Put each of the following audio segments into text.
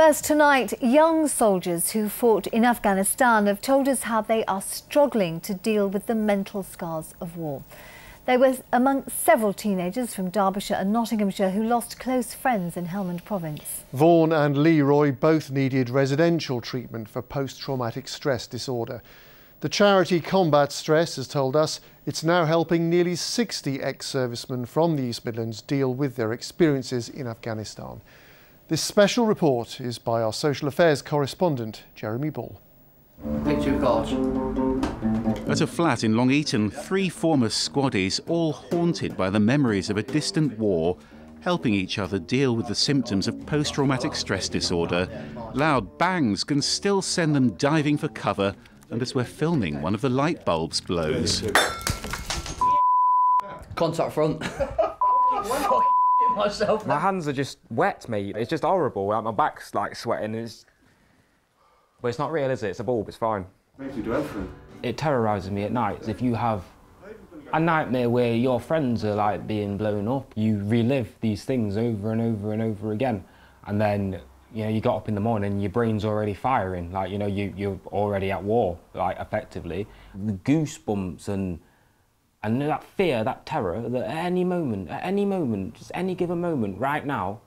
First tonight, young soldiers who fought in Afghanistan have told us how they are struggling to deal with the mental scars of war. They were among several teenagers from Derbyshire and Nottinghamshire who lost close friends in Helmand Province. Vaughan and Leroy both needed residential treatment for post-traumatic stress disorder. The charity Combat Stress has told us it's now helping nearly 60 ex-servicemen from the East Midlands deal with their experiences in Afghanistan. This special report is by our social affairs correspondent, Jeremy Bull. Picture of God. At a flat in Long Eaton, 3 former squaddies, all haunted by the memories of a distant war, helping each other deal with the symptoms of post-traumatic stress disorder. Loud bangs can still send them diving for cover, and as we're filming, one of the light bulbs blows. Contact front. Myself. My hands are just wet, mate. It's just horrible. Like, my back's like sweating. But it's not real, is it? It's a bulb, it's fine. Makes you do everything. It terrorises me at night. If you have a nightmare where your friends are like being blown up, you relive these things over and over and over again. And then, you know, you got up in the morning, your brain's already firing. Like, you know, you're already at war, like, effectively. The goosebumps and that fear, that terror, that at any moment, just any given moment, right now,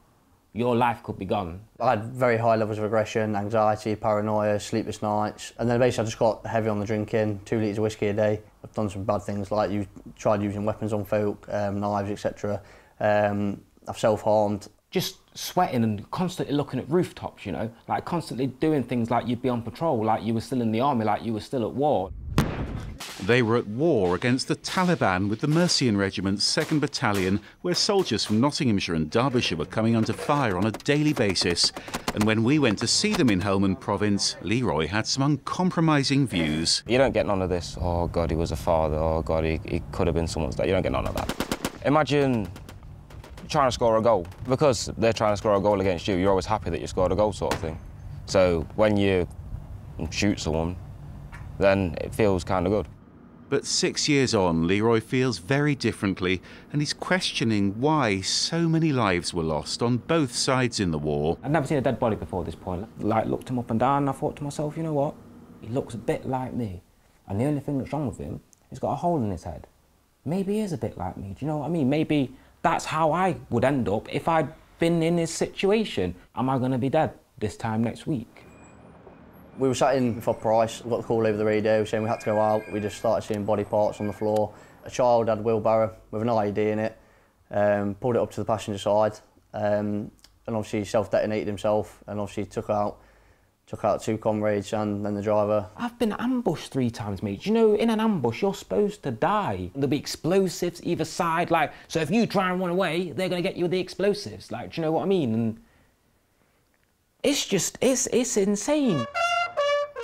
your life could be gone. I had very high levels of aggression, anxiety, paranoia, sleepless nights, and then basically I just got heavy on the drinking, 2 litres of whiskey a day. I've done some bad things like tried using weapons on folk, knives, etc. I've self-harmed. Just sweating and constantly looking at rooftops, you know, like constantly doing things like you'd be on patrol, like you were still in the army, like you were still at war. They were at war against the Taliban with the Mercian Regiment's 2nd Battalion, where soldiers from Nottinghamshire and Derbyshire were coming under fire on a daily basis. And when we went to see them in Helmand Province, Leroy had some uncompromising views. You don't get none of this, oh God, he was a father, oh God, he could have been someone's dad. You don't get none of that. Imagine trying to score a goal. Because they're trying to score a goal against you, you're always happy that you scored a goal, sort of thing. So when you shoot someone, then it feels kind of good. But 6 years on, Leroy feels very differently, and he's questioning why so many lives were lost on both sides in the war. I'd never seen a dead body before this point. Like, looked him up and down, and I thought to myself, you know what? He looks a bit like me, and the only thing that's wrong with him, he's got a hole in his head. Maybe he is a bit like me, do you know what I mean? Maybe that's how I would end up if I'd been in his situation. Am I going to be dead this time next week? We were sat in for Price, got the call over the radio saying we had to go out. We just started seeing body parts on the floor. A child had a wheelbarrow with an IED in it, pulled it up to the passenger side, and obviously self-detonated himself, and obviously took out 2 comrades and then the driver. I've been ambushed 3 times, mate. You know, in an ambush, you're supposed to die. There'll be explosives either side, like, so if you try and run away, they're gonna get you with the explosives. Like, do you know what I mean? And it's just, it's insane.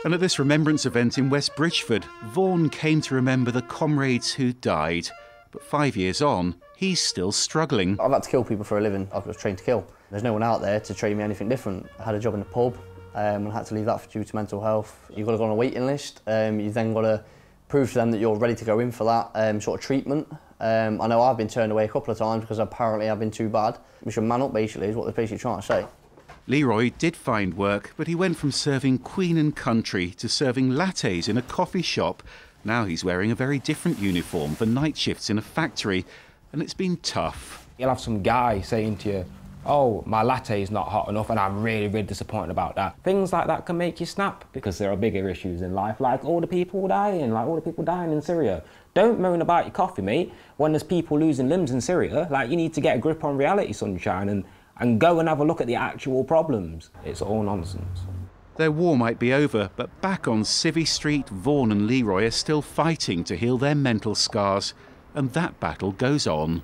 And at this remembrance event in West Bridgford, Vaughan came to remember the comrades who died. But 5 years on, he's still struggling. I've had to kill people for a living. I was trained to kill. There's no one out there to train me anything different. I had a job in a pub and I had to leave that due to mental health. You've got to go on a waiting list. You've then got to prove to them that you're ready to go in for that sort of treatment. I know I've been turned away a couple of times because apparently I've been too bad. We should man up, basically, is what they're basically trying to say. Leroy did find work, but he went from serving Queen and Country to serving lattes in a coffee shop. Now he's wearing a very different uniform for night shifts in a factory, and it's been tough. You'll have some guy saying to you, oh, my latte's not hot enough, and I'm really, really disappointed about that. Things like that can make you snap, because there are bigger issues in life, like all the people dying in Syria. Don't moan about your coffee, mate, when there's people losing limbs in Syria. Like, you need to get a grip on reality, sunshine, and go and have a look at the actual problems. It's all nonsense. Their war might be over, but back on Civvy Street, Vaughan and Leroy are still fighting to heal their mental scars, and that battle goes on.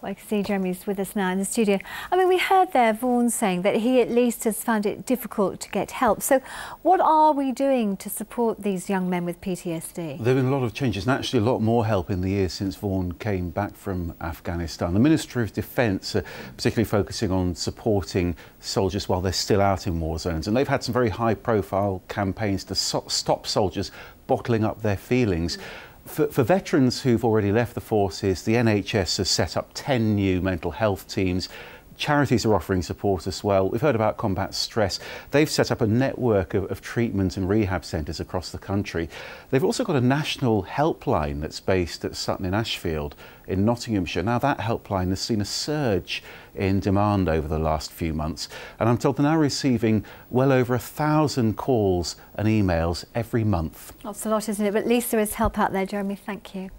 Well, I can see Jeremy's with us now in the studio. I mean, we heard there Vaughan saying that he at least has found it difficult to get help. So what are we doing to support these young men with PTSD? There have been a lot of changes, and actually a lot more help in the years since Vaughan came back from Afghanistan. The Ministry of Defence are particularly focusing on supporting soldiers while they're still out in war zones, and they've had some very high-profile campaigns to stop soldiers bottling up their feelings. For veterans who've already left the forces, the NHS has set up 10 new mental health teams. Charities are offering support as well. We've heard about Combat Stress. They've set up a network of treatment and rehab centres across the country. They've also got a national helpline that's based at Sutton in Ashfield in Nottinghamshire. Now that helpline has seen a surge in demand over the last few months, and I'm told they're now receiving well over 1,000 calls and emails every month. That's a lot, isn't it? But at least there is help out there, Jeremy. Thank you.